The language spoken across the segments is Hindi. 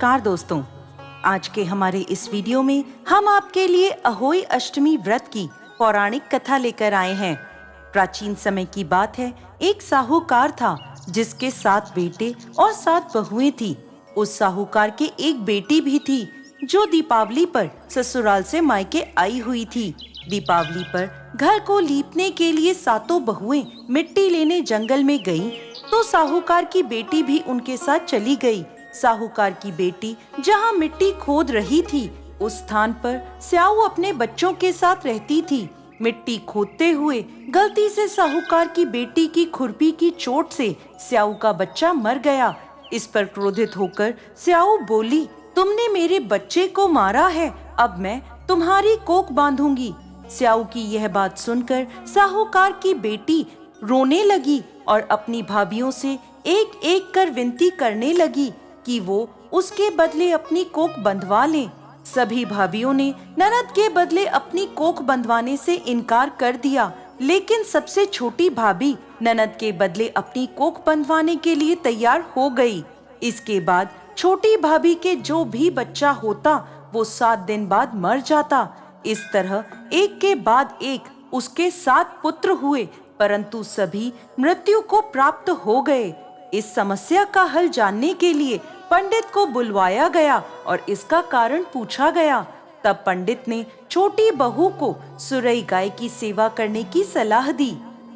नमस्कार दोस्तों, आज के हमारे इस वीडियो में हम आपके लिए अहोई अष्टमी व्रत की पौराणिक कथा लेकर आए हैं। प्राचीन समय की बात है, एक साहूकार था जिसके 7 बेटे और 7 बहुएं थी। उस साहूकार के एक बेटी भी थी जो दीपावली पर ससुराल से मायके आई हुई थी। दीपावली पर घर को लीपने के लिए 7 बहुएं मिट्टी लेने जंगल में गईं, तो साहूकार की बेटी भी उनके साथ चली गई। साहूकार की बेटी जहाँ मिट्टी खोद रही थी, उस स्थान पर स्याऊ अपने बच्चों के साथ रहती थी। मिट्टी खोदते हुए गलती से साहूकार की बेटी की खुरपी की चोट से स्याऊ का बच्चा मर गया। इस पर क्रोधित होकर स्याऊ बोली, तुमने मेरे बच्चे को मारा है, अब मैं तुम्हारी कोख बांधूंगी। स्याऊ की यह बात सुनकर साहूकार की बेटी रोने लगी और अपनी भाभियों से एक एक कर विनती करने लगी कि वो उसके बदले अपनी कोख बंधवा लें। सभी भाभियों ने ननद के बदले अपनी कोख बंधवाने से इनकार कर दिया, लेकिन सबसे छोटी भाभी ननद के बदले अपनी कोख बंधवाने के लिए तैयार हो गई। इसके बाद छोटी भाभी के जो भी बच्चा होता वो 7 दिन बाद मर जाता। इस तरह एक के बाद एक उसके 7 पुत्र हुए, परंतु सभी मृत्यु को प्राप्त हो गए। इस समस्या का हल जानने के लिए पंडित को बुलवाया गया और इसका कारण पूछा गया। तब पंडित ने छोटी बहू को सुरई गाय की सेवा करने की सलाह दी।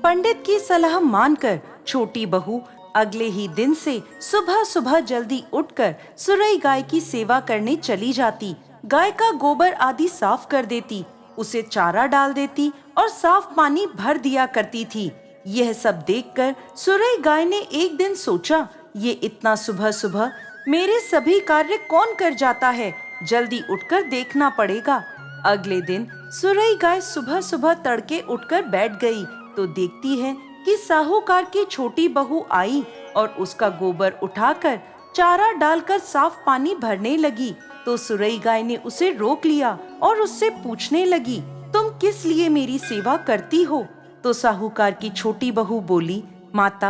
पंडित की सलाह मानकर छोटी बहू अगले ही दिन से सुबह सुबह जल्दी उठकर सुरई गाय की सेवा करने चली जाती। गाय का गोबर आदि साफ कर देती, उसे चारा डाल देती और साफ पानी भर दिया करती थी। यह सब देखकर सुरई गाय ने एक दिन सोचा, ये इतना सुबह सुबह मेरे सभी कार्य कौन कर जाता है, जल्दी उठकर देखना पड़ेगा। अगले दिन सुरई गाय सुबह सुबह तड़के उठकर बैठ गई तो देखती है कि साहूकार की छोटी बहू आई और उसका गोबर उठाकर चारा डालकर साफ पानी भरने लगी। तो सुरई गाय ने उसे रोक लिया और उससे पूछने लगी, तुम किस लिए मेरी सेवा करती हो? तो साहूकार की छोटी बहू बोली, माता,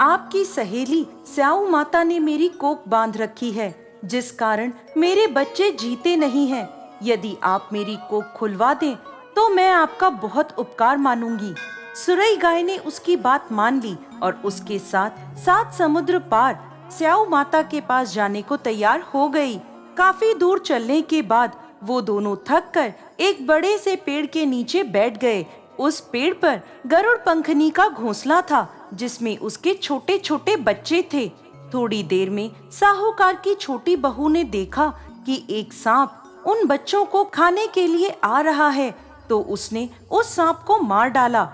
आपकी सहेली स्याऊ माता ने मेरी कोख बांध रखी है, जिस कारण मेरे बच्चे जीते नहीं हैं। यदि आप मेरी कोख खुलवा दें तो मैं आपका बहुत उपकार मानूंगी। सुरई गाय ने उसकी बात मान ली और उसके साथ 7 समुद्र पार स्याऊ माता के पास जाने को तैयार हो गई। काफी दूर चलने के बाद वो दोनों थक कर एक बड़े से पेड़ के नीचे बैठ गए। उस पेड़ पर गरुड़ पंखनी का घोंसला था, जिसमें उसके छोटे छोटे बच्चे थे। थोड़ी देर में साहूकार की छोटी बहू ने देखा कि एक सांप उन बच्चों को खाने के लिए आ रहा है, तो उसने उस सांप को मार डाला।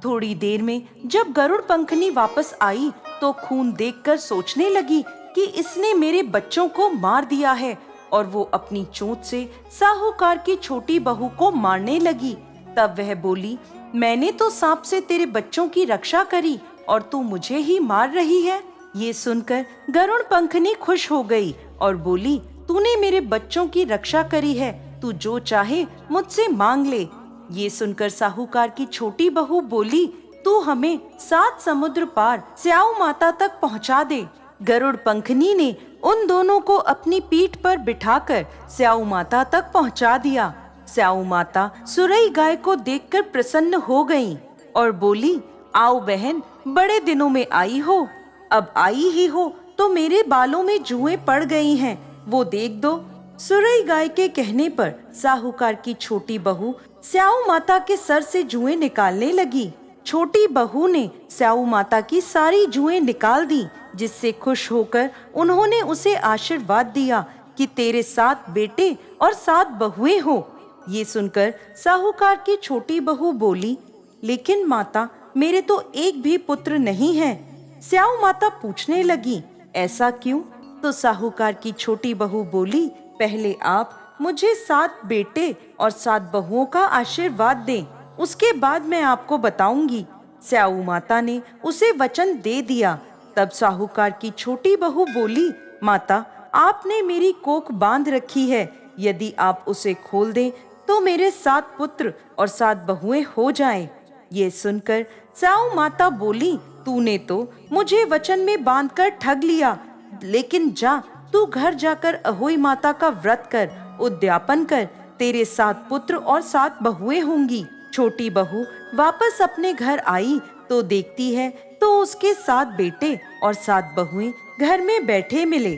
थोड़ी देर में जब गरुड़ पंखनी वापस आई तो खून देखकर सोचने लगी कि इसने मेरे बच्चों को मार दिया है, और वो अपनी चोंच से साहूकार की छोटी बहू को मारने लगी। तब वह बोली, मैंने तो सांप से तेरे बच्चों की रक्षा करी और तू मुझे ही मार रही है। ये सुनकर गरुड़ पंखनी खुश हो गई और बोली, तूने मेरे बच्चों की रक्षा करी है, तू जो चाहे मुझसे मांग ले। ये सुनकर साहूकार की छोटी बहू बोली, तू हमें 7 समुद्र पार स्याऊ माता तक पहुँचा दे। गरुड़ पंखनी ने उन दोनों को अपनी पीठ पर बिठाकर स्याऊ माता तक पहुँचा दिया। स्याऊ माता सुरई गाय को देखकर प्रसन्न हो गईं और बोली, आओ बहन, बड़े दिनों में आई हो। अब आई ही हो तो मेरे बालों में जुएं पड़ गई हैं, वो देख दो। सुरई गाय के कहने पर साहूकार की छोटी बहू स्याऊ माता के सर से जुएं निकालने लगी। छोटी बहू ने स्याऊ माता की सारी जुएं निकाल दी, जिससे खुश होकर उन्होंने उसे आशीर्वाद दिया कि तेरे 7 बेटे और 7 बहुएं हो। ये सुनकर साहूकार की छोटी बहू बोली, लेकिन माता, मेरे तो एक भी पुत्र नहीं है। स्याऊ माता पूछने लगी, ऐसा क्यों? तो साहूकार की छोटी बहू बोली, पहले आप मुझे 7 बेटे और 7 बहुओं का आशीर्वाद दें, उसके बाद मैं आपको बताऊंगी। स्याऊ माता ने उसे वचन दे दिया। तब साहूकार की छोटी बहू बोली, माता, आपने मेरी कोख बांध रखी है, यदि आप उसे खोल दें तो मेरे 7 पुत्र और 7 बहुएं हो जाएं। ये सुनकर स्याऊ माता बोली, तूने तो मुझे वचन में बांधकर ठग लिया, लेकिन जा, तू घर जाकर अहोई माता का व्रत कर, उद्यापन कर। तेरे 7 पुत्र और 7 बहुएं होंगी। छोटी बहू वापस अपने घर आई तो देखती है तो उसके 7 बेटे और 7 बहुएं घर में बैठे मिले।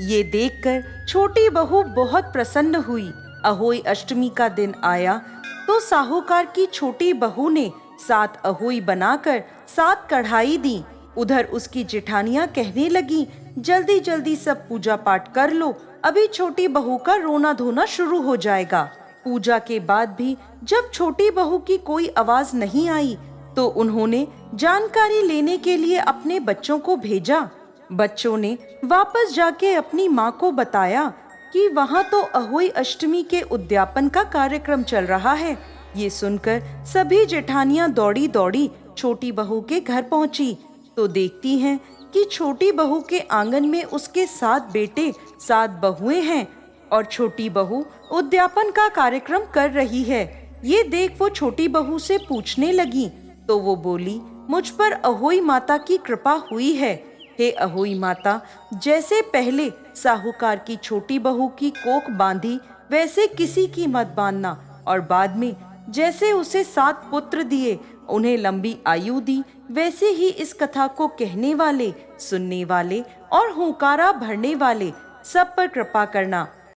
ये देखकर छोटी बहू बहुत प्रसन्न हुई। अहोई अष्टमी का दिन आया तो साहूकार की छोटी बहू ने 7 अहोई बनाकर 7 कढ़ाई दी। उधर उसकी जेठानियां कहने लगी, जल्दी जल्दी सब पूजा पाठ कर लो, अभी छोटी बहू का रोना धोना शुरू हो जाएगा। पूजा के बाद भी जब छोटी बहू की कोई आवाज नहीं आई तो उन्होंने जानकारी लेने के लिए अपने बच्चों को भेजा। बच्चों ने वापस जाके अपनी माँ को बताया कि वहाँ तो अहोई अष्टमी के उद्यापन का कार्यक्रम चल रहा है। ये सुनकर सभी जेठानियां दौड़ी दौड़ी छोटी बहू के घर पहुंची तो देखती हैं कि छोटी बहू के आंगन में उसके 7 बेटे 7 बहुएं हैं और छोटी बहू उद्यापन का कार्यक्रम कर रही है। ये देख वो छोटी बहू से पूछने लगी तो वो बोली, मुझ पर अहोई माता की कृपा हुई है। हे अहोई माता, जैसे पहले साहूकार की छोटी बहू की कोख बांधी वैसे किसी की मत बांधना, और बाद में जैसे उसे 7 पुत्र दिए, उन्हें लंबी आयु दी, वैसे ही इस कथा को कहने वाले, सुनने वाले और हुंकारा भरने वाले सब पर कृपा करना।